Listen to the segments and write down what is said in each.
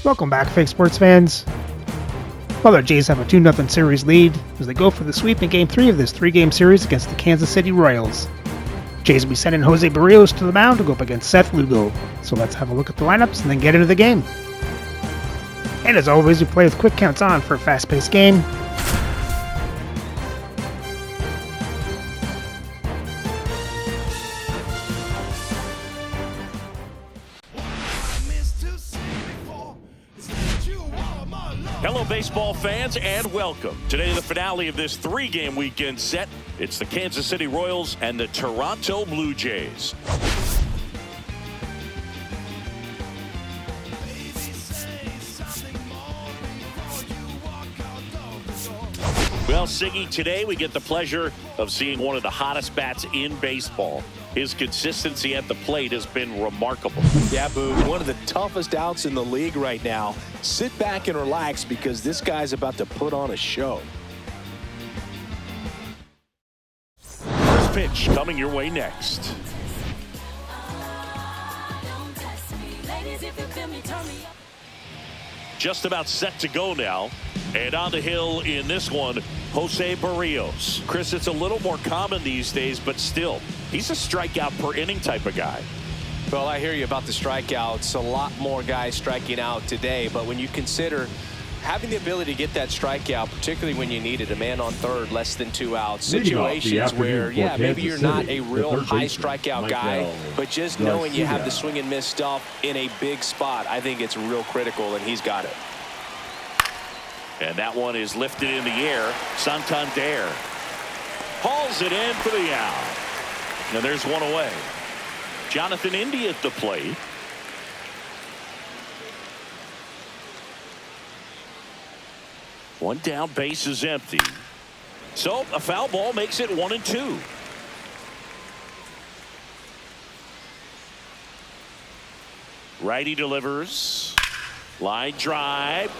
Welcome back, fake sports fans. Well, the Jays have a 2-0 series lead as they go for the sweep in Game 3 of this 3-game series against the Kansas City Royals. Jays will be sending Jose Barrios to the mound to go up against Seth Lugo. So let's have a look at the lineups and then get into the game. And as always, we play with quick counts on for a fast-paced game. Hello, baseball fans, and welcome. Today, the finale of this 3-game weekend set. It's the Kansas City Royals and the Toronto Blue Jays. Well, Siggy, today we get the pleasure of seeing one of the hottest bats in baseball. His consistency at the plate has been remarkable. Yeah, Boo, one of the toughest outs in the league right now. Sit back and relax because this guy's about to put on a show. First pitch coming your way next. Just about set to go now. And on the hill in this one, Jose Barrios. Chris, it's a little more common these days, but still, he's a strikeout per inning type of guy. Well, I hear you about the strikeouts. A lot more guys striking out today. But when you consider having the ability to get that strikeout, particularly when you needed a man on third, less than 2 outs, situations where, yeah, maybe you're not a real high strikeout guy, but just knowing you have the swing and miss stuff in a big spot, I think it's real critical, and he's got it. And that one is lifted in the air. Santander hauls it in for the out. Now there's one away. Jonathan India at the plate. One down, base is empty. So a foul ball makes it 1-2. Righty delivers. Line drive.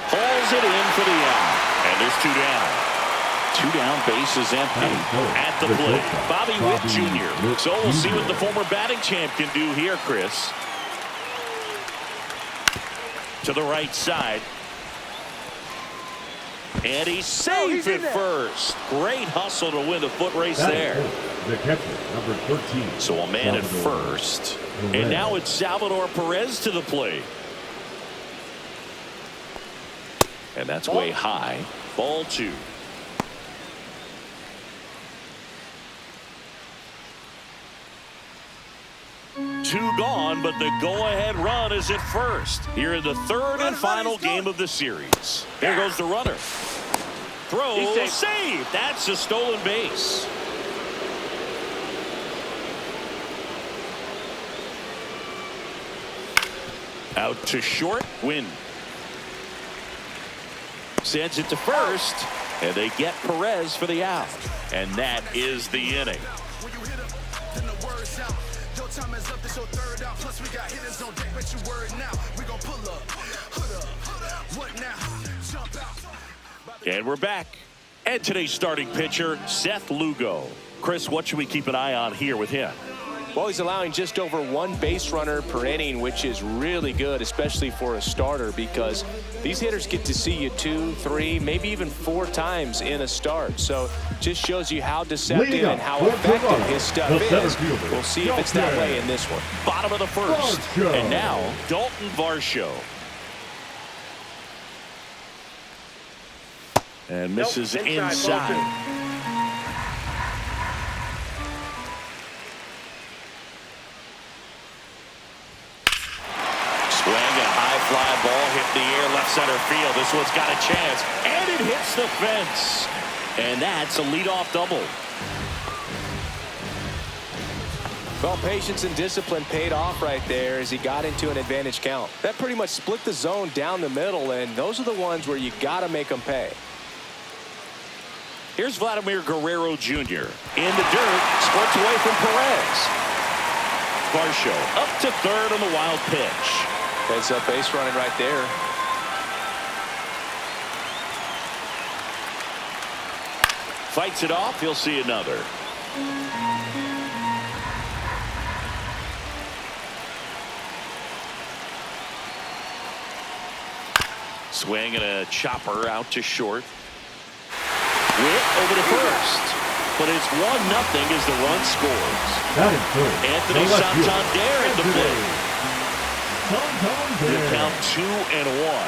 Hauls it in for the out. And there's 2 down. 2 down, base is empty at the plate. Bobby Witt Jr. So we'll see what the former batting champ can do here, Chris. To the right side. And he's safe at first. Great hustle to win the foot race there. The catcher, number 13. So a man at first. And now it's Salvador Perez to the plate. And that's way high. Ball 2. Two gone, but the go-ahead run is at first. Here in the third and final game of the series. There goes the runner. Throw, save. That's a stolen base. Out to short, win. Sends it to first, and they get Perez for the out. And that is the inning. And we're back. And today's starting pitcher, Seth Lugo. Chris, what should we keep an eye on here with him? Well, he's allowing just over 1 base runner per inning, which is really good, especially for a starter, because these hitters get to see you 2, 3, maybe even 4 times in a start. So just shows you how deceptive and how effective his stuff is. We'll see if it's that way in this one. Bottom of the first. And now, Dalton Varsho. And misses inside. Fly ball hit the air, left center field. This one's got a chance, and it hits the fence. And that's a leadoff double. Well, patience and discipline paid off right there as he got into an advantage count. That pretty much split the zone down the middle, and those are the ones where you got to make them pay. Here's Vladimir Guerrero Jr. in the dirt, squirts away from Perez. Varsho up to third on the wild pitch. Heads up base running right there. Fights it off. He'll see another. Swing and a chopper out to short. Witt over to first. But it's 1-0 as the run scores. Anthony Santander at the plate. The count 2-1.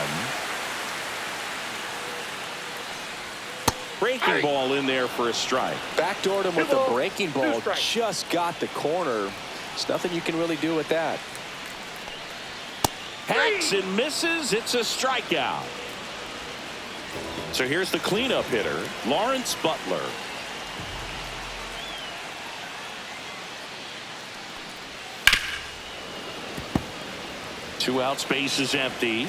Breaking ball in there for a strike. Backdoored him with the breaking ball. Just got the corner. There's nothing you can really do with that. Hacks and misses. It's a strikeout. So here's the cleanup hitter, Lawrence Butler. Two outs, base is empty.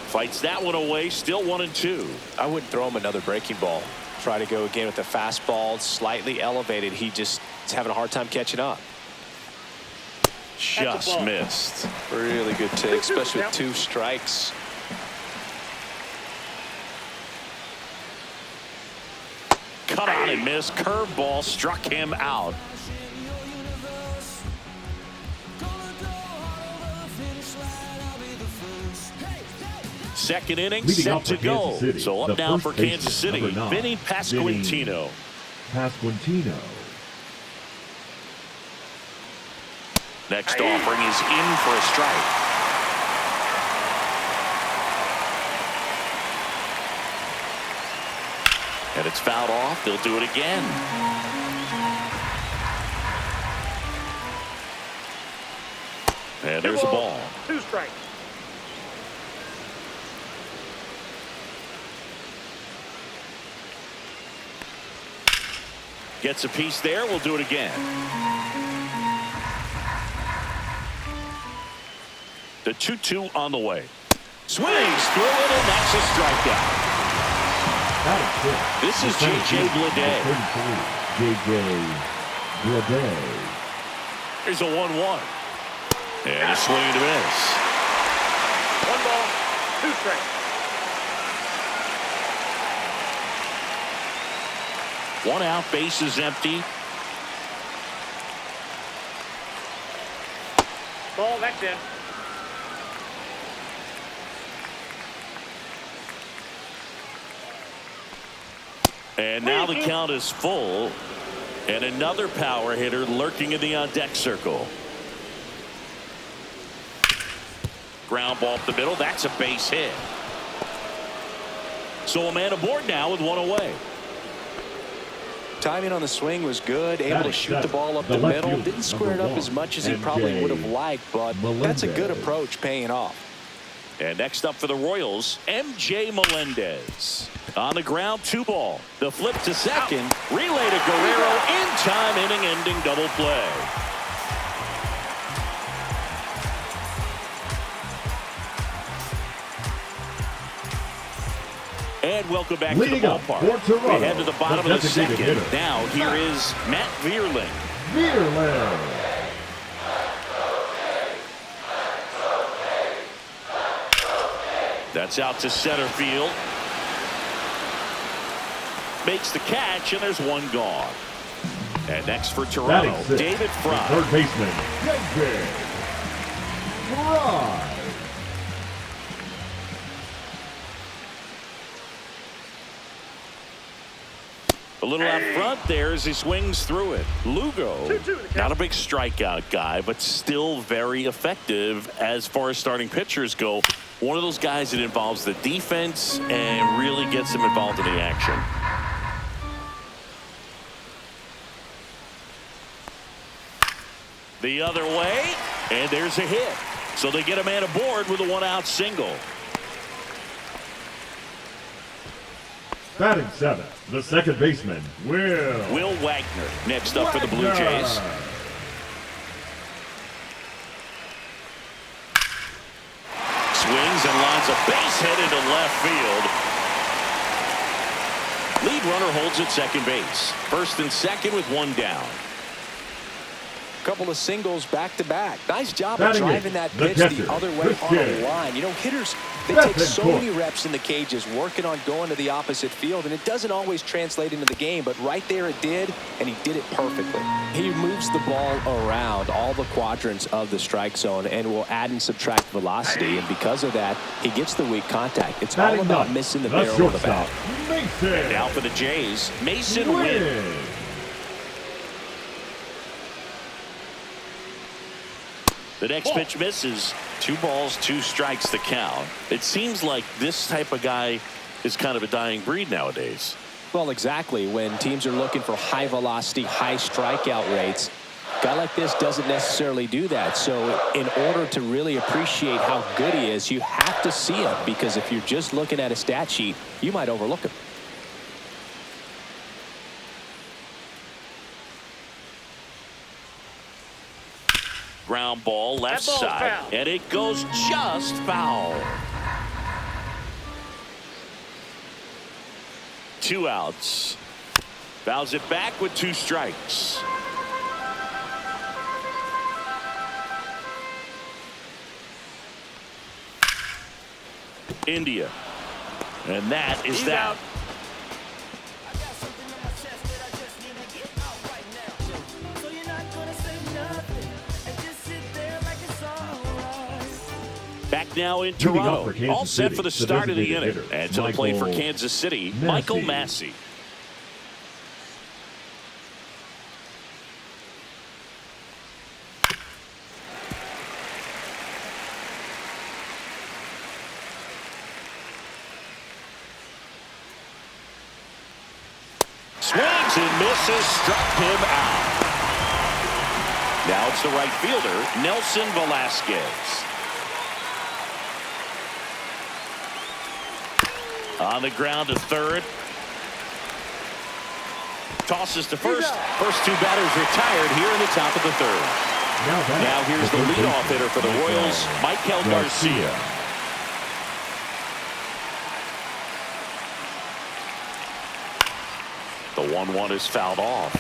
Fights that one away, still 1-2. I wouldn't throw him another breaking ball. Try to go again with the fastball, slightly elevated. He just is having a hard time catching up. Just missed. Really good take, especially with 2 strikes. Cut on and miss. Curveball struck him out. Second inning set to go. So up now for Kansas City, Vinny Pasquantino. Next offering is in for a strike. And it's fouled off. They'll do it again. And there's a ball. 2 strikes. Gets a piece there. We'll do it again. The 2-2 on the way. Swings through it, and that's a strikeout. This is J.J. Bleday. Here's a 1-1. And a swing and a miss. 1 ball, 2 strikes. 1 out, base is empty. Ball, that's in. And now the count is full. And another power hitter lurking in the on-deck circle. Ground ball up the middle. That's a base hit. So a man aboard now with 1 away. Timing on the swing was good. Able to shoot the ball up the middle. Didn't square it up as much as he probably would have liked, but that's a good approach, paying off. And next up for the Royals, M.J. Melendez. On the ground, 2 ball. The flip to second. Relay to Guerrero. In time, inning-ending double play. And welcome back to the ballpark. We head to the bottom of the second. Now here is Matt Vierling. That's out to center field. Makes the catch, and there's 1 gone. And next for Toronto, David Fry. Third baseman, David Fry. A little out front there as he swings through it. Lugo, not a big strikeout guy, but still very effective as far as starting pitchers go. One of those guys that involves the defense and really gets them involved in the action. The other way, and there's a hit. So they get a man aboard with a 1-out single. Batting 7th, the second baseman, Will Wagner next up for the Blue Jays. Swings and lines a base hit into left field. Lead runner holds at second base. First and second with 1 down. Couple of singles back-to-back. Nice job of Batting driving it, that the pitch catcher, the other way on Rich a line. You know, hitters, they Step take in so court. many reps in the cages working on going to the opposite field, and it doesn't always translate into the game, but right there it did, and he did it perfectly. He moves the ball around all the quadrants of the strike zone and will add and subtract velocity, and because of that, he gets the weak contact. It's all Batting about ninth, missing the the barrel of the bat. shortstop, Mason. Now for the Jays, Mason wins. Wins. The next pitch misses. 2 balls, 2 strikes the count. It seems like this type of guy is kind of a dying breed nowadays. Well, exactly. When teams are looking for high velocity, high strikeout rates, a guy like this doesn't necessarily do that. So in order to really appreciate how good he is, you have to see him, because if you're just looking at a stat sheet, you might overlook him. Ground ball left side, and it goes just foul. 2 outs. Fouls it back with 2 strikes. India. And that is that. Back now in Toronto, all set for the start of the inning. And to the plate for Kansas City, Michael Massey. Swings and misses, struck him out. Now it's the right fielder, Nelson Velasquez. On the ground to third. Tosses to first. First 2 batters retired here in the top of the third. Now here's the leadoff hitter for the Royals, Michael Garcia. The 1-1 is fouled off.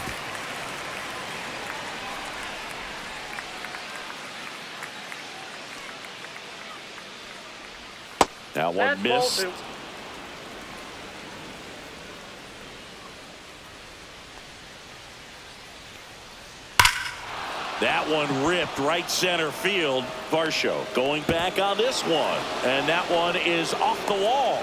Now one missed. That one ripped right center field. Varsho going back on this one. And that one is off the wall.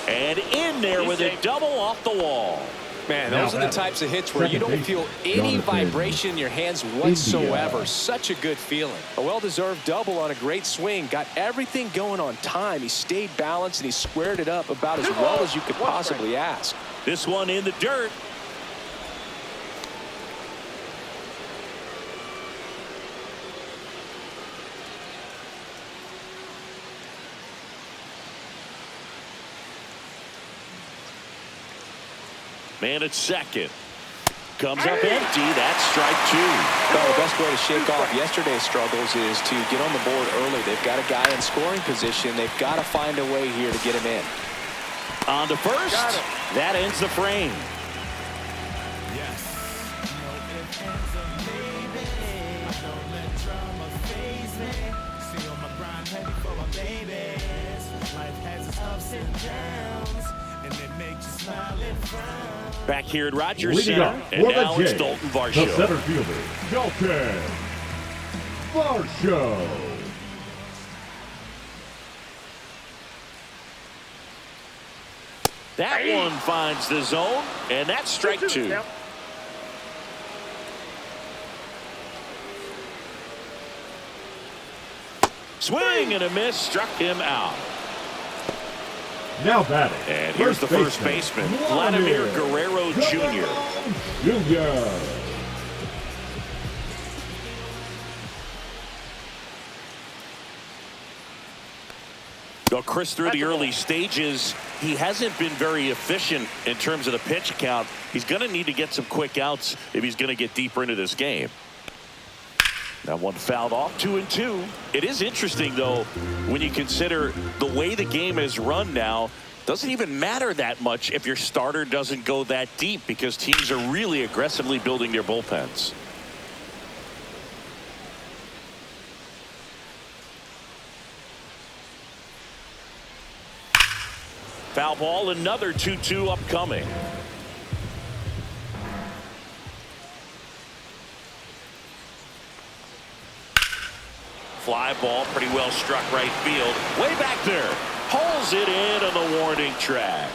And in there with a double off the wall. Man, those are the types of hits where you don't feel any vibration in your hands whatsoever. Such a good feeling. A well-deserved double on a great swing. Got everything going on time. He stayed balanced and he squared it up about as well as you could possibly ask. This one in the dirt. Man at second. Comes up empty. That's strike 2. Well, the best way to shake off yesterday's struggles is to get on the board early. They've got a guy in scoring position. They've got to find a way here to get him in. On to first. That ends the frame. Back here at Rogers Center, and now it's Dalton Varsho. The center fielder, Dalton Varsho. That one finds the zone, and that's strike 2. Swing and a miss, struck him out. Now batting. And here's the first baseman, Vladimir Guerrero Jr. Well, Chris, through the early stages, he hasn't been very efficient in terms of the pitch count. He's going to need to get some quick outs if he's going to get deeper into this game. That one fouled off, 2-2. It is interesting, though, when you consider the way the game is run now. Doesn't even matter that much if your starter doesn't go that deep, because teams are really aggressively building their bullpens. Foul ball, another 2-2 upcoming. Fly ball, pretty well struck right field. Way back there. Pulls it in on the warning track.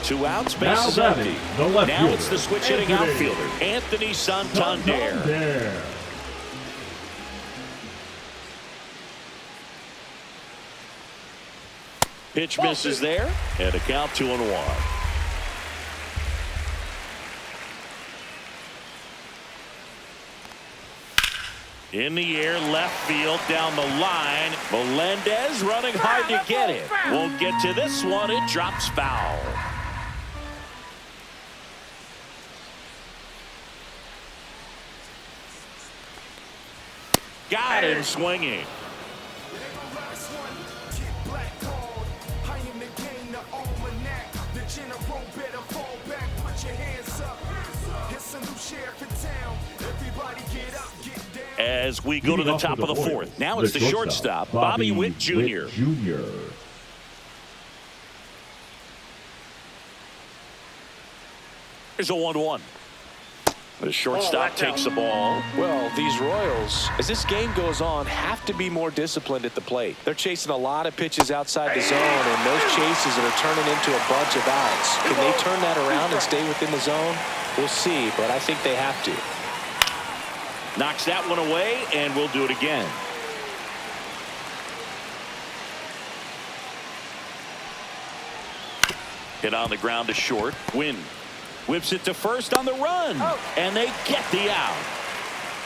2 outs, bases empty. Now it's the switch hitting outfielder, Anthony Santander. Pitch misses there, and a count 2-1. In the air, left field, down the line. Melendez running hard to get it. Won't get to this one. It drops foul. Got him swinging. As we go to the top of the fourth. Now it's the shortstop, Bobby Witt Jr. Here's a 1-1. The shortstop takes the ball. Well, these Royals, as this game goes on, have to be more disciplined at the plate. They're chasing a lot of pitches outside the zone, and those chases are turning into a bunch of outs. Can they turn that around and stay within the zone? We'll see, but I think they have to. Knocks that one away, and we'll do it again. Hit on the ground to short. Win. Whips it to first on the run. And they get the out.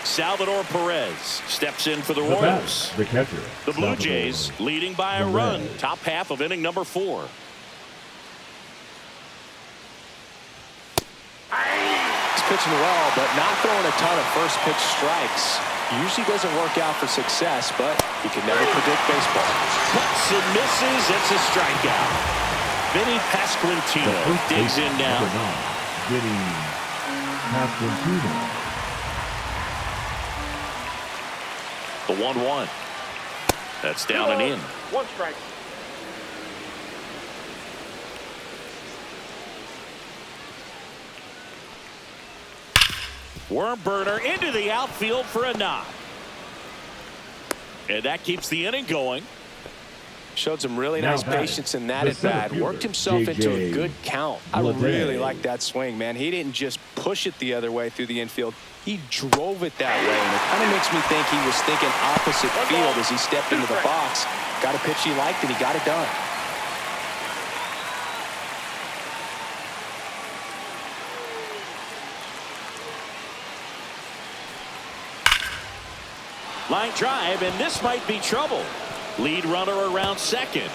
Salvador Perez steps in for the Royals. The catcher. The Blue Jays leading by a run. Top half of inning number 4. Pitching well, but not throwing a ton of first pitch strikes. Usually doesn't work out for success, but you can never predict baseball. Cuts and misses. It's a strikeout. Vinny Pasquantino digs in now. Vinny Pasquantino. The 1-1. That's down and in. 1 strike. Worm burner into the outfield for a knock. And that keeps the inning going. Showed some really nice patience in that at bat. Worked himself into a good count. I really like that swing, man. He didn't just push it the other way through the infield. He drove it that way. And it kind of makes me think he was thinking opposite field as he stepped into the box. Got a pitch he liked, and he got it done. Line drive, and this might be trouble. Lead runner around second.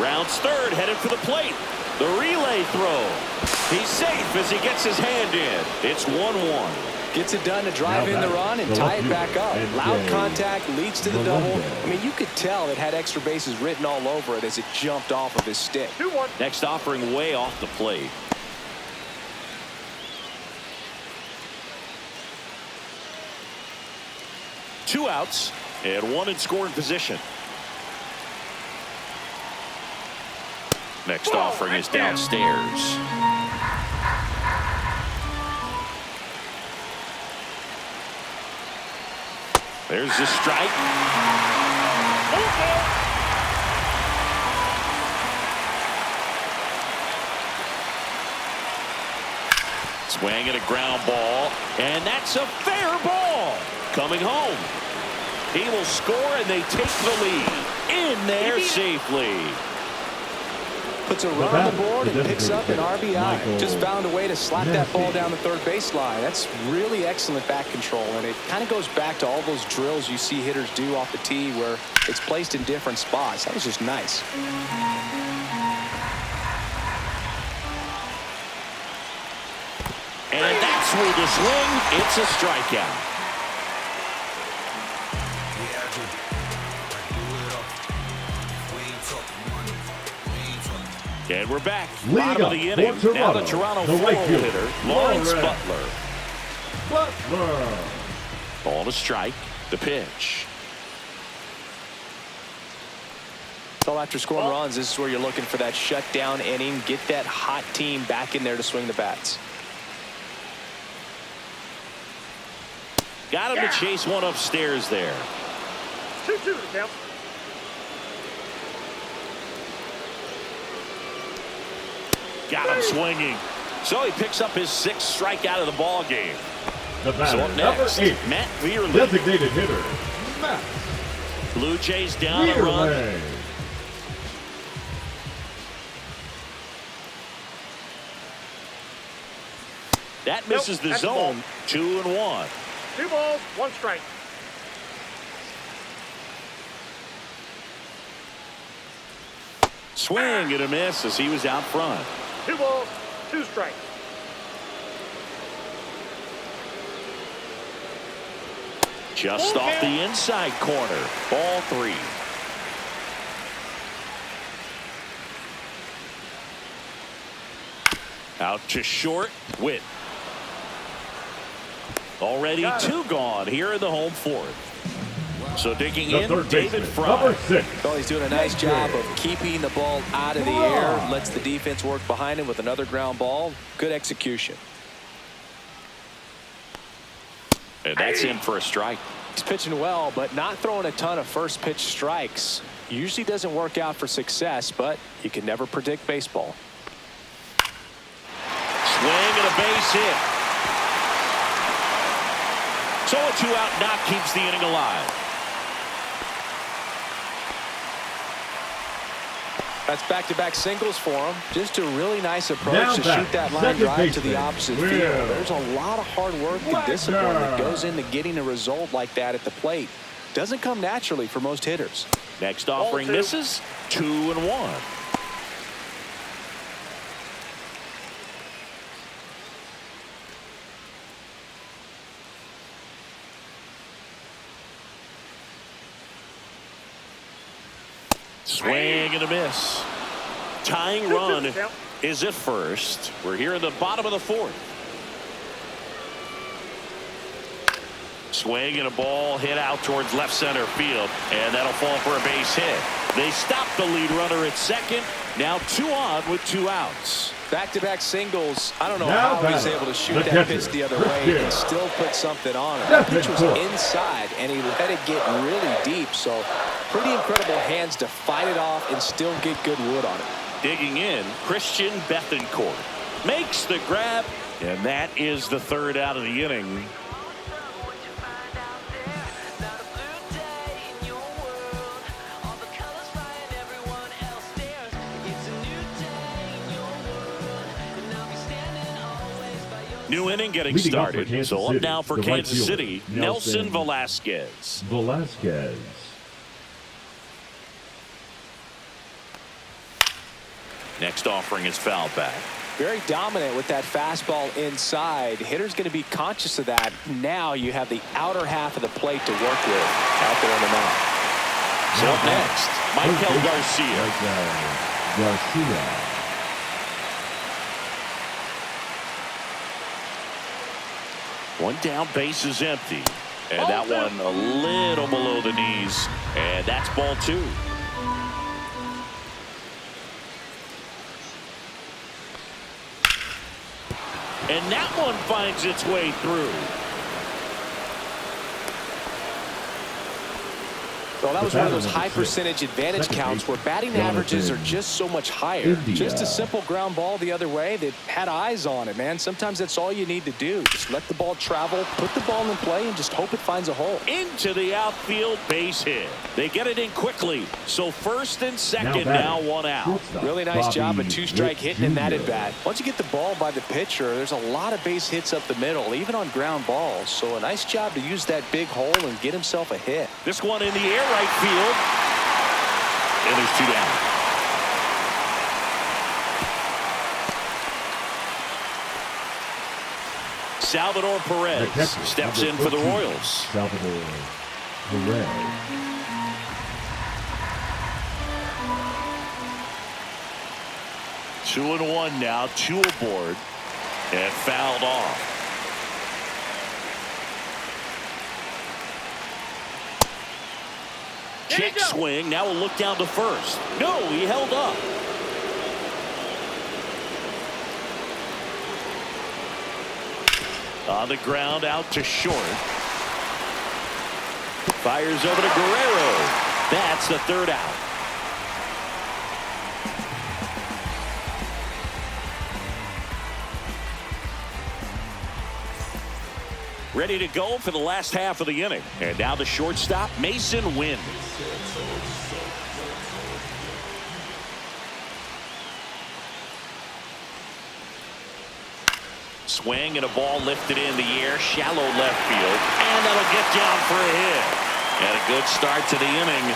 Rounds third, headed for the plate. The relay throw. He's safe as he gets his hand in. It's 1-1. Gets it done to drive in the run and tie it back up. Loud contact leads to the double. I mean, you could tell it had extra bases written all over it as it jumped off of his stick. 2-1. Next offering way off the plate. Two outs and one in scoring position. Next offering is downstairs. There's the strike. Swing and a ground ball, and that's a fair ball. Coming home. He will score, and they take the lead. In there safely. Puts a run on the board and picks up an RBI. Just found a way to slap that ball down the third base line. That's really excellent back control, and it kind of goes back to all those drills you see hitters do off the tee where it's placed in different spots. That was just nice. And that's where the swing. It's a strikeout. And we're back. Bottom of the inning. Now the Toronto four-hole hitter, Lawrence Butler. Ball to strike. The pitch. So after scoring runs, this is where you're looking for that shutdown inning. Get that hot team back in there to swing the bats. Got him to chase one upstairs there. 2-2 to count. Got him swinging. So he picks up his 6th strikeout of the ball game. The batter, So up next, number 8, Matt Vierling. designated hitter, Matt Blue Jays down a run. Vierling. That misses the that's a zone. 2-1. 2 balls, 1 strike. Swing and a miss as he was out front. 2 balls, 2 strikes. Just off the inside corner. Ball 3. Out to short. Witt. Already 2 gone here in the home 4th. So digging The in, third David baseman, Fry. number 6. Well, he's doing a nice job of keeping the ball out of the air. Lets the defense work behind him with another ground ball. Good execution. And that's in for a strike. He's pitching well, but not throwing a ton of first pitch strikes. Usually doesn't work out for success, but you can never predict baseball. Swing and a base hit. So a 2-out knock keeps the inning alive. That's back-to-back singles for him. Just a really nice approach Now to back, shoot that line second drive to the baseman, opposite Will. field. There's a lot of hard work and discipline that Wagner. goes into getting a result like that at the plate. Doesn't come naturally for most hitters. Next offering Ball 2. misses. 2-1. Swing and a miss. Tying run is at first. We're here in the bottom of the 4th. Swing and a ball hit out towards left center field, and that'll fall for a base hit. They stop the lead runner at second. Now 2 on with 2 outs. Back-to-back singles. I don't know Now how he's batter, able to shoot the that catcher, pitch the other Chris way Gill. and still put something on it. That's The pitch was it. inside, and he let it get really deep. So pretty incredible hands to fight it off and still get good wood on it. Digging in, Christian Bethancourt makes the grab, and that is the 3rd out of the inning. New inning getting Leading off for started. Kansas So up City, now for the right Kansas fielder, City, Nelson Velasquez. Velasquez. Next offering is foul back. Very dominant with that fastball inside. Hitter's going to be conscious of that. Now you have the outer half of the plate to work with out there on the mound. So up next, Michael Garcia. Garcia. One down, base is empty. And that one a little below the knees. And that's ball 2. And that one finds its way through. Well, that was one of those high percentage advantage counts where batting averages are just so much higher. Just a simple ground ball the other way that had eyes on it, man. Sometimes that's all you need to do. Just let the ball travel, put the ball in play, and just hope it finds a hole. Into the outfield, base hit. They get it in quickly. So first and second, now 1 out. Really nice job of 2-strike hitting in that at bat. Once you get the ball by the pitcher, there's a lot of base hits up the middle, even on ground balls. So a nice job to use that big hole and get himself a hit. This one in the air, right field. And there's 2 down. Salvador Perez steps in for the Royals. Salvador Perez. Two and one now, 2 aboard, and fouled off. check swing. Now we'll look down to first. No, he held up. On the ground, out to short. Fires over to Guerrero. That's the third out. Ready to go for the last half of the inning. And now the shortstop, Mason Wynn. Swing and a ball lifted in the air, shallow left field, and that'll get down for a hit. And a good start to the inning.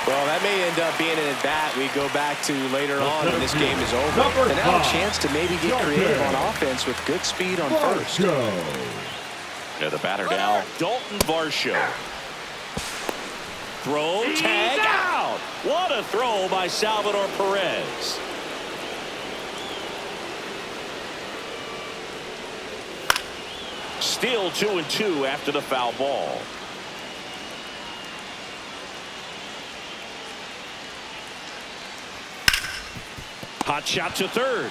Well, that may end up being an at-bat we go back to later on when this game is over. And now a chance to maybe get creative on offense with good speed on first. Yeah, the batter now, Dalton Varsho. Throw, tag, out. What a throw by Salvador Perez. Still 2-2 after the foul ball. Hot shot to third.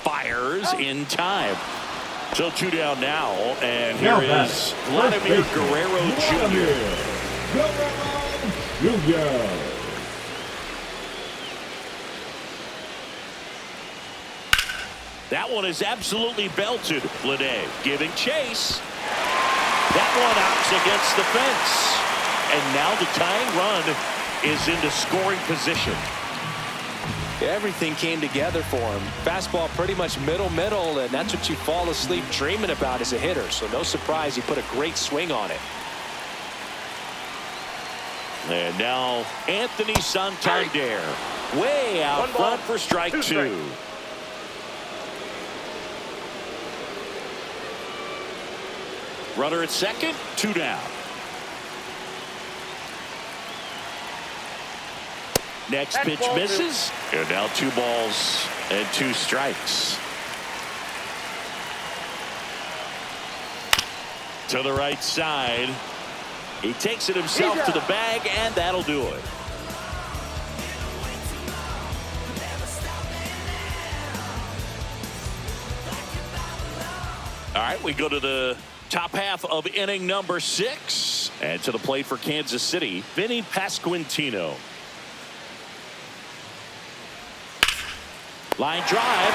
Fires in time. So 2 down now, and here is Vladimir Guerrero Jr. That one is absolutely belted. Vlade giving chase. That one out against the fence. And now the tying run is into scoring position. Everything came together for him. Fastball pretty much middle, and that's what you fall asleep dreaming about as a hitter. So no surprise he put a great swing on it. And now Anthony Santander way out front for strike two. Runner at second, 2 down. Next pitch misses. And now 2 balls and 2 strikes. To the right side. He takes it himself to the bag, and that'll do it. All right, we go to the top half of inning number 6. And to the plate for Kansas City, Vinny Pasquantino. Line drive.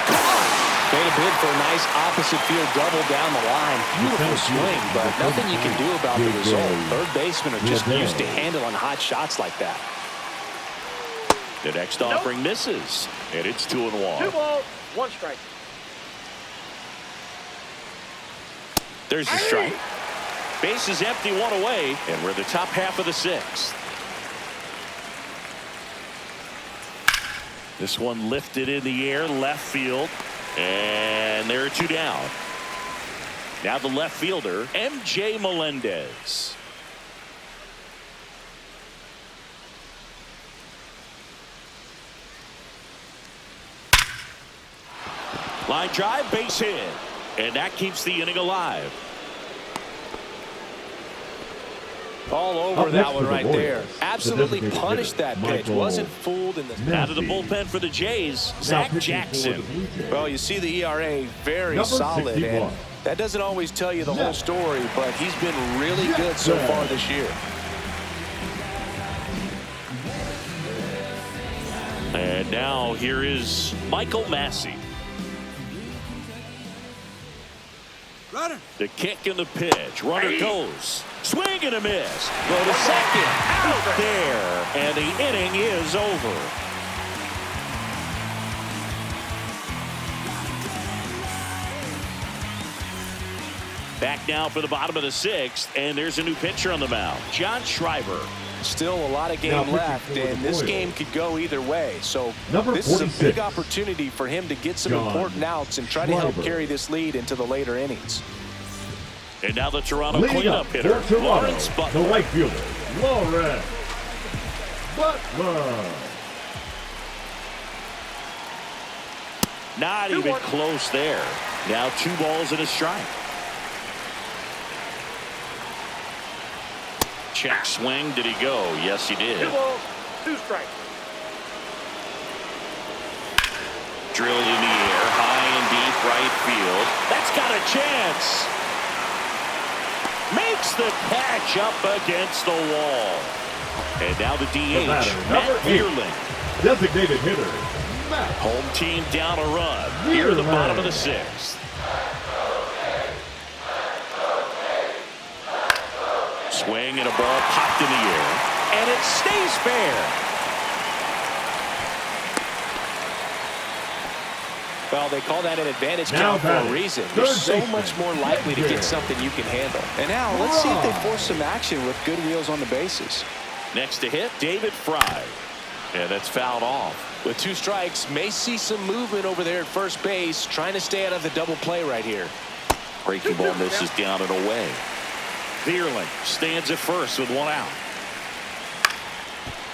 Made a bid for a nice opposite field double down the line. Beautiful swing, but nothing you can do about the result. Third basemen are just used to handling hot shots like that. The next offering misses, and it's 2-1. 2 balls, 1 strike. There's the strike. Base is empty, 1 away, and we're the top half of the 6th. This one lifted in the air, left field, and there are 2 down. Now the left fielder, MJ Melendez. Line drive, base hit, and that keeps the inning alive. All over that one right there. Absolutely punished that pitch. Wasn't fooled in the... Out of the bullpen for the Jays, Zach Jackson. Well, you see the ERA very solid, and that doesn't always tell you the whole story, but he's been really good so far this year. And now here is Michael Massey. The kick and the pitch. Runner goes. Swing and a miss. Go to second. Out there. And the inning is over. Back now for the bottom of the 6th. And there's a new pitcher on the mound. John Schreiber. Still a lot of game left, and this game could go either way. So this is a big opportunity for him to get some important outs and try to help carry this lead into the later innings. And now the Toronto cleanup hitter, Lawrence Butler. The right fielder, Lawrence Butler. Not even close there. Now 2 balls and a strike. Check swing. Did he go? Yes, he did. 2 balls, 2 strikes. Drilled in the air, high and deep right field. That's got a chance. Makes the catch up against the wall. And now the DH, Matt Vierling. Designated hitter, Matt. Home team down a run. Here at the bottom of the 6th. Swing and a ball popped in the air. And it stays fair. Well, they call that an advantage count for a reason. You're so much more likely to get something you can handle. And now, let's see if they force some action with good wheels on the bases. Next to hit, David Fry. And that's fouled off. With 2 strikes, may see some movement over there at first base, trying to stay out of the double play right here. Breaking ball misses down and away. Vierling stands at first with 1 out.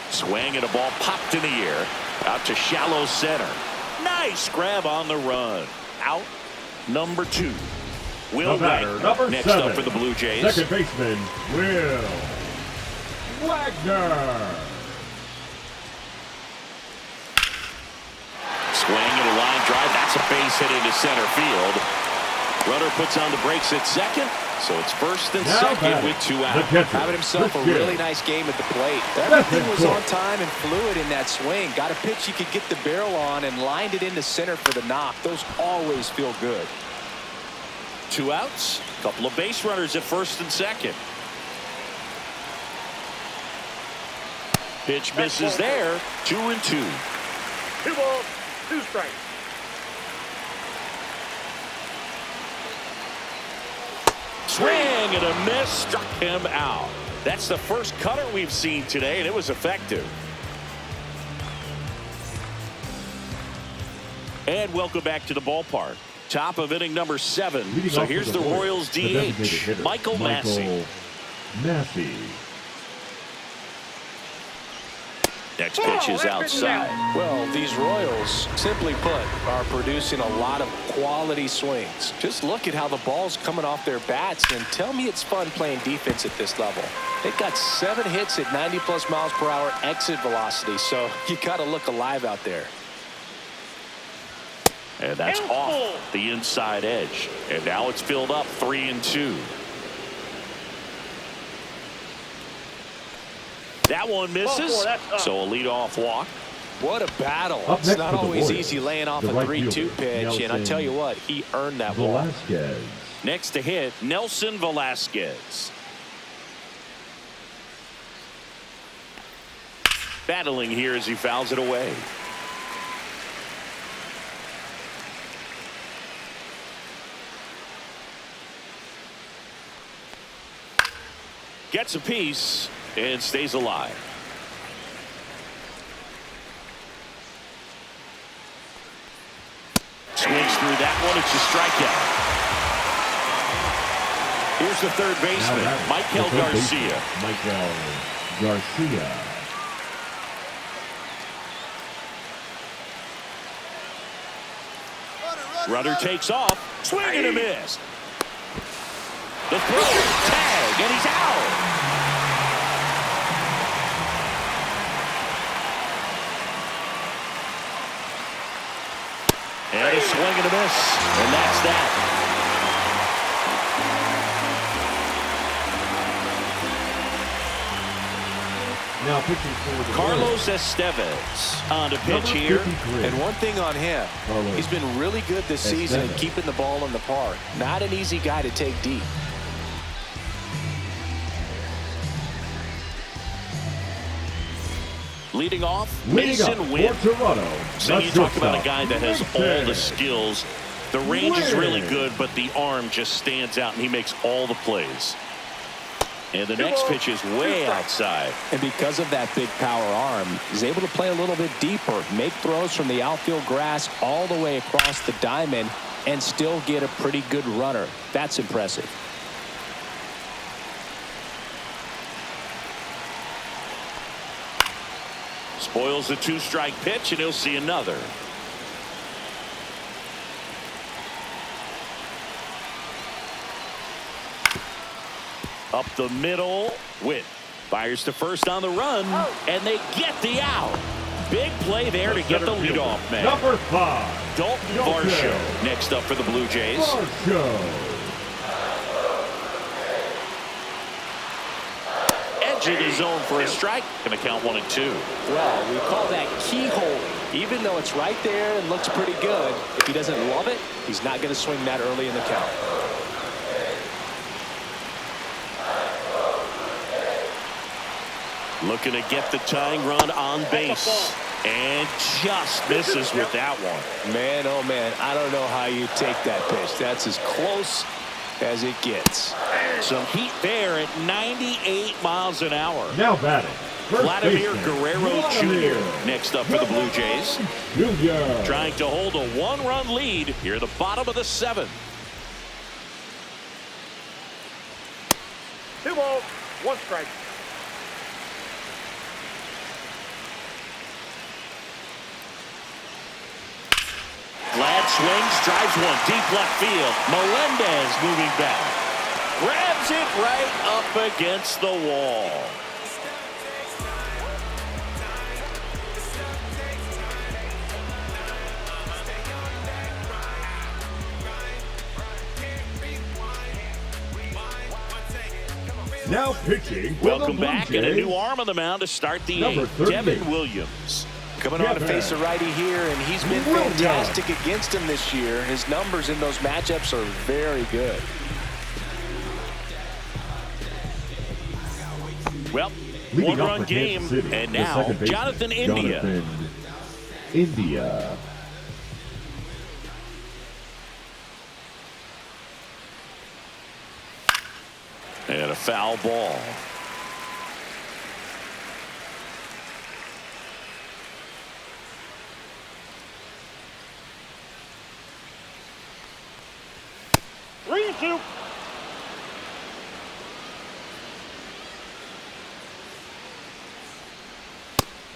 Swing and a ball popped in the air. Out to shallow center. Nice grab on the run. Out number 2. Will Wagner next up for the Blue Jays. Second baseman, Will Wagner. Swing and a line drive. That's a base hit into center field. Runner puts on the brakes at second. So it's first and second with 2 out. Having himself a really nice game at the plate. Everything was on time and fluid in that swing. Got a pitch you could get the barrel on and lined it into center for the knock. Those always feel good. 2 outs. Couple of base runners at first and second. Pitch misses there. 2-2. 2 balls, 2 strikes. Swing and a miss, struck him out. That's the first cutter we've seen today, and it was effective. And welcome back to the ballpark. Top of inning number 7. So here's the Royals DH, Michael Massey. Next pitch is outside. Well, these Royals, simply put, are producing a lot of quality swings. Just look at how the ball's coming off their bats, and tell me it's fun playing defense at this level. They've got 7 hits at 90+ miles per hour exit velocity, so you got to look alive out there. And that's off the inside edge. And now it's filled up 3-2. That one misses, so a leadoff walk. What a battle. It's not always easy laying off a 3-2 pitch, and I tell you what, he earned that ball. Next to hit, Nelson Velasquez. Battling here as he fouls it away. Gets a piece and stays alive. Swings through that one. It's a strikeout. Here's the third baseman, Michael Garcia. Runner takes off. Swing and a miss. The throw. Tag. And he's out. And a swing and a miss. And that's that. Now pitching for the Carlos Estevez on to pitch here. And one thing on him, he's been really good this season at keeping the ball in the park. Not an easy guy to take deep. Leading off, Mason Wynn. So you talk about a guy that has all the skills. The range is really good, but the arm just stands out, and he makes all the plays. And the next pitch is way outside. And because of that big power arm, he's able to play a little bit deeper, make throws from the outfield grass all the way across the diamond, and still get a pretty good runner. That's impressive. Spoils the 2-strike pitch, and he'll see another. Up the middle, Witt. Fires to first on the run, and they get the out. Big play there to get the leadoff man. Number 5. Dalton Varsho next up for the Blue Jays. Edging his zone for a strike. Going to count 1-2. Well, we call that keyhole. Even though it's right there and looks pretty good, if he doesn't love it, he's not going to swing that early in the count. Looking to get the tying run on base. And just misses with that one. Man, oh man, I don't know how you take that pitch. That's as close as it gets. Some heat there at 98 miles an hour. Now batting, Vladimir Guerrero Jr. next up for the Blue Jays. Trying to hold a 1-run lead here at the bottom of the 7th. 2 balls, 1 strike. Glad swings, drives one deep left field. Melendez moving back. Grabs it right up against the wall. Now pitching. Welcome back, and a new arm on the mound to start the 8th. Devin Williams. Coming on to face a righty here, and he's been fantastic against him this year. His numbers in those matchups are very good. Well, Leading 1-run off for game, Kansas City, and the now second baseman, Jonathan India. India. And a foul ball.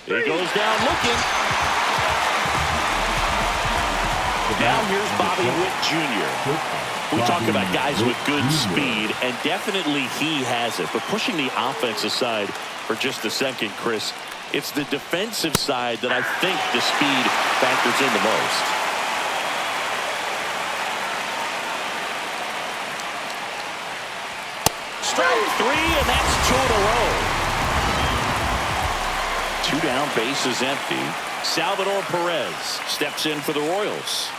He goes down looking. Now here's Bobby Witt Jr. We talk about guys with good speed, and definitely he has it. But pushing the offense aside for just a second, Chris, it's the defensive side that I think the speed factors in the most. Strike 3, and that's 2 in a row. 2 down, bases empty. Salvador Perez steps in for the Royals.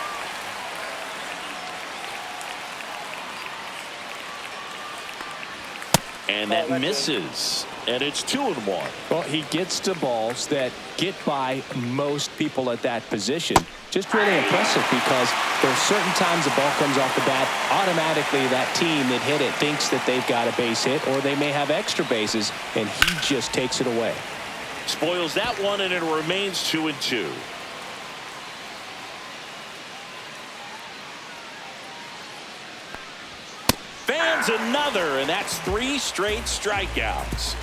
And that misses. And it's 2-1. Well, he gets to balls that get by most people at that position. Just really impressive, because there's certain times the ball comes off the bat, automatically that team that hit it thinks that they've got a base hit, or they may have extra bases, and he just takes it away. Spoils that one, and it remains 2-2. Fans another, and that's 3 straight strikeouts.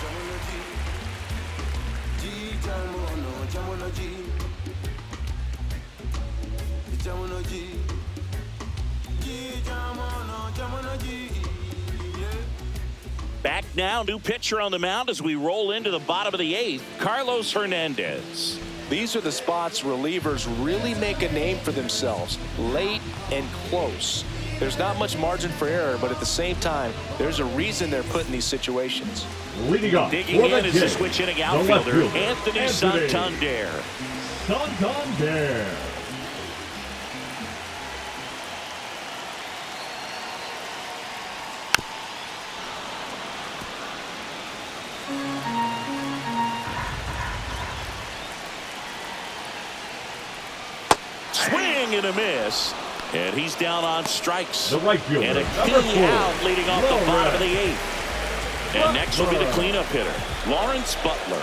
Back now, new pitcher on the mound as we roll into the bottom of the 8th, Carlos Hernandez. These are the spots relievers really make a name for themselves, late and close. There's not much margin for error, but at the same time, there's a reason they're put in these situations. Leading off, digging in is the switch hitting outfielder, Anthony Santander. Santander. Swing and a miss. And he's down on strikes. The right fielder, and a key out leading off the bottom of the 8th. And next will be the cleanup hitter, Lawrence Butler.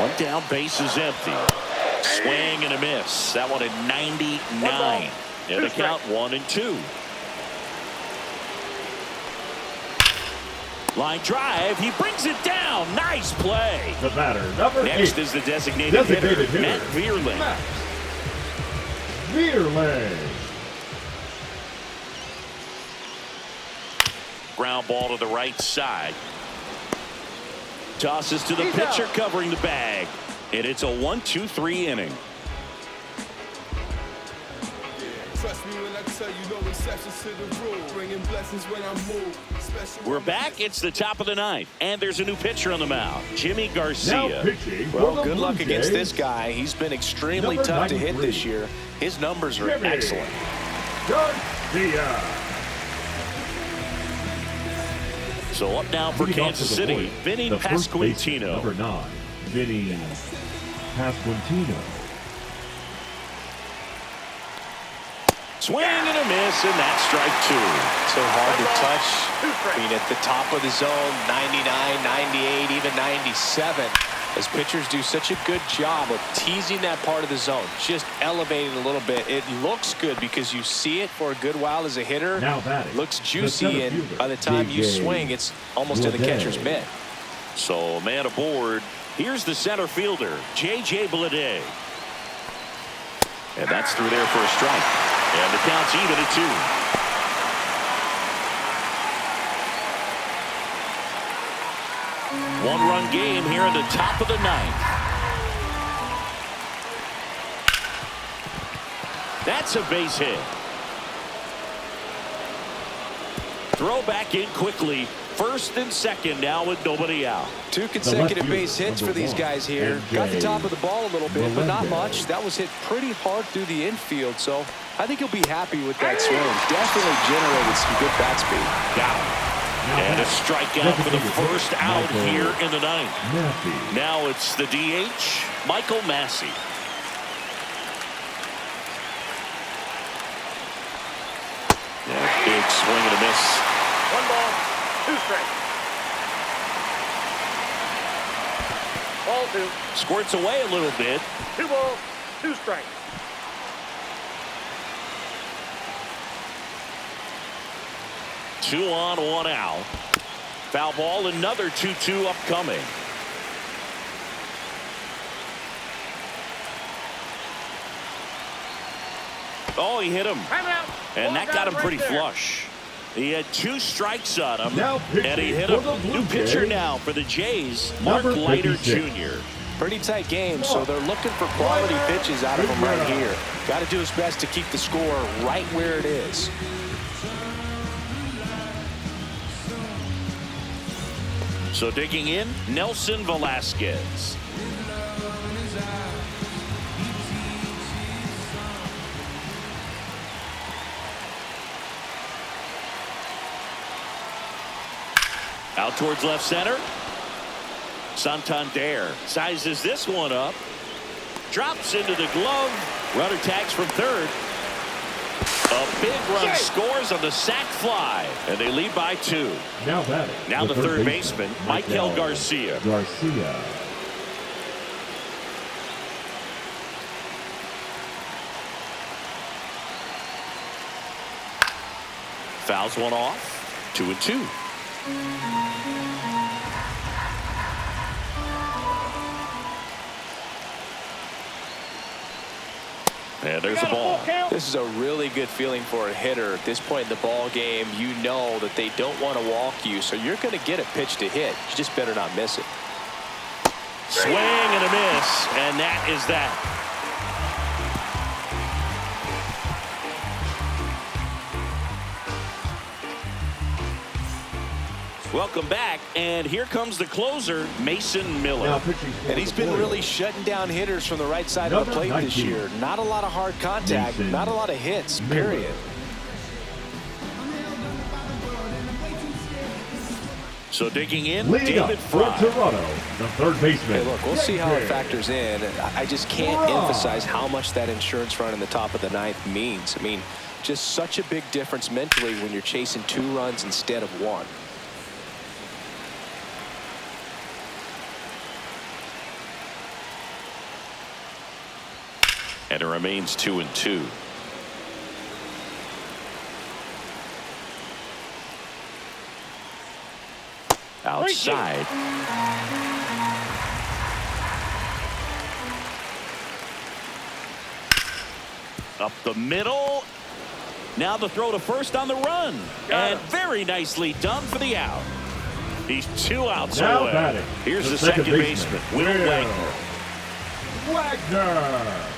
One down, base is empty. Swing and a miss. That one at 99. And the count 1-2. Line drive, he brings it down. Nice play. The batter, number 8. Next is the designated hitter, Matt Vierling. Ground ball to the right side. Tosses to the pitcher covering the bag. And it's a 1-2-3 inning. Trust me when I tell you no exceptions to the rule. Bringing blessings when I move. We're back. It's the top of the ninth. And there's a new pitcher on the mound. Jimmy Garcia. Well, good luck against this guy. He's been extremely tough to hit this year. His numbers are excellent. Garcia. So up now for Kansas City, Vinny Pasquantino. Number 9, Vinny Pasquantino. Swing and a miss, and that's strike 2. So hard to touch. I mean, at the top of the zone, 99, 98, even 97. As pitchers do such a good job of teasing that part of the zone, just elevating a little bit. It looks good because you see it for a good while as a hitter. Now batting, looks juicy, and by the time you swing, it's almost in the catcher's mitt. So man aboard. Here's the center fielder, J.J. Bleday. And that's through there for a strike. And the count's even at 2. One-run game here in the top of the ninth. That's a base hit. Throw back in quickly. First and second now with nobody out. 2 consecutive base hits for these guys here. Got the top of the ball a little bit, but not much. That was hit pretty hard through the infield, so I think he'll be happy with that swing. Definitely generated some good bat speed. Got him. And a strikeout for the first out here in the ninth. Now it's the DH, Michael Massey. Yeah, big swing and a miss. 1 ball, 2 strikes. Ball 2. Squirts away a little bit. 2 balls, 2 strikes. Two on, 1 out. Foul ball, another 2-2 upcoming. Oh, he hit him. And that got him pretty flush. He had 2 strikes on him, and he hit him. New pitcher now for the Jays, Mark Leiter Jr. Pretty tight game, so they're looking for quality pitches out of him right here. Got to do his best to keep the score right where it is. So digging in, Nelson Velasquez. Out towards left center. Santander sizes this one up. Drops into the glove. Runner tags from third. A big run scores on the sac fly, and they lead by 2. Now batting. Now the third baseman, Michael Garcia. Fouls one off. 2-2. And there's the ball. This is a really good feeling for a hitter at this point in the ball game. You know that they don't want to walk you, so you're going to get a pitch to hit. You just better not miss it. Swing and a miss, and that is that. Welcome back, and here comes the closer, Mason Miller. And he's been really shutting down hitters from the right side of the plate this year. Not a lot of hard contact, not a lot of hits, period. So digging in, Leading David Fry. Toronto, the third baseman. Hey, look, we'll see how it factors in. I just can't emphasize how much that insurance run in the top of the ninth means. I mean, just such a big difference mentally when you're chasing 2 runs instead of 1. And it remains 2-2. Outside. Up the middle. Now the throw to first on the run. And very nicely done for the out. He's 2 outs Now away. batting, Here's the the second second baseman, baseman, Will Wagner. Wagner.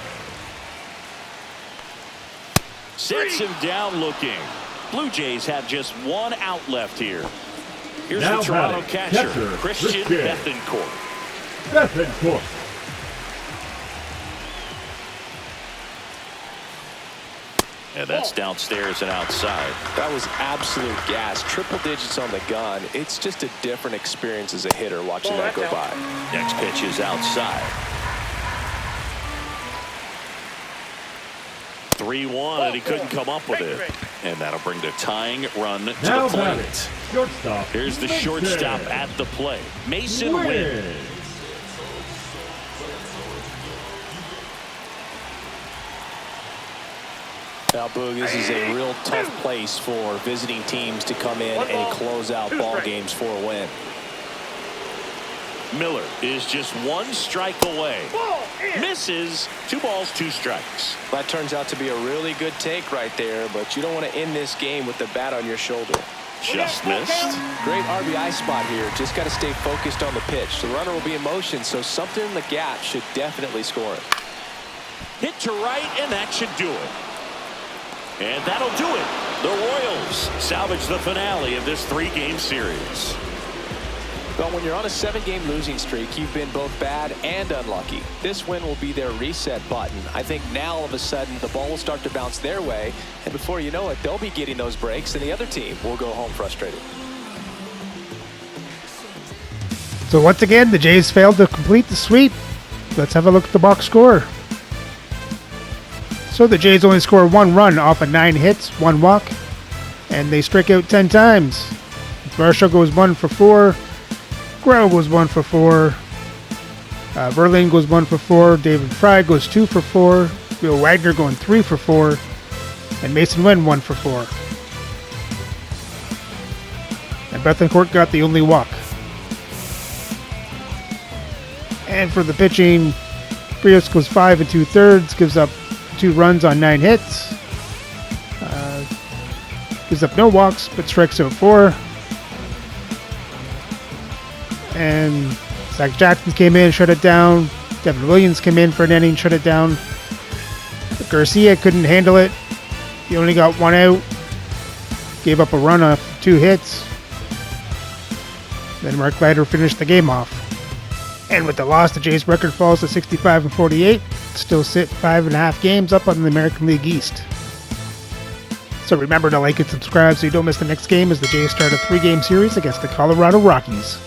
Sets him down looking. Blue Jays have just 1 out left here. Here's Now the Toronto batting, catcher, Christian Bethancourt. Bethancourt. And that's downstairs and outside. That was absolute gas. Triple digits on the gun. It's just a different experience as a hitter watching that go by. Next pitch is outside. 3-1, and he couldn't come up with it. And that'll bring the tying run to Now the batting, plate. shortstop. Here's the Mason. shortstop at the plate. Mason Wynn. Now, Boog, this is a real tough place for visiting teams to come in and close out ball games for a win. Miller is just 1 strike away. Misses. 2 balls, 2 strikes. That turns out to be a really good take right there, but you don't want to end this game with the bat on your shoulder. Just missed. Great RBI spot here. Just got to stay focused on the pitch. The runner will be in motion, so something in the gap should definitely score it. Hit to right, and that should do it. And that'll do it. The Royals salvage the finale of this 3-game series. But when you're on a 7-game losing streak, you've been both bad and unlucky. This win will be their reset button. I think now all of a sudden the ball will start to bounce their way, and before you know it, they'll be getting those breaks, and the other team will go home frustrated. So once again, the Jays failed to complete the sweep. Let's have a look at the box score. So the Jays only score 1 run off of 9 hits, 1 walk, and they strike out 10 times. Marshall goes 1 for 4. Guerrero goes 1 for 4. Verlaine goes 1 for 4. David Fry goes 2 for 4. Will Wagner going 3 for 4. And Mason Wynn 1 for 4. And Bethancourt got the only walk. And for the pitching, Frios goes 5 2/3, gives up 2 runs on 9 hits. Gives up no walks, but strikes out 4. And Zach Jackson came in, shut it down. Devin Williams came in for an inning, shut it down. But Garcia couldn't handle it. He only got 1 out. Gave up a run off 2 hits. Then Mark Leiter finished the game off. And with the loss, the Jays' record falls to 65-48. Still sit 5.5 games up on the American League East. So remember to like and subscribe so you don't miss the next game as the Jays start a 3-game series against the Colorado Rockies.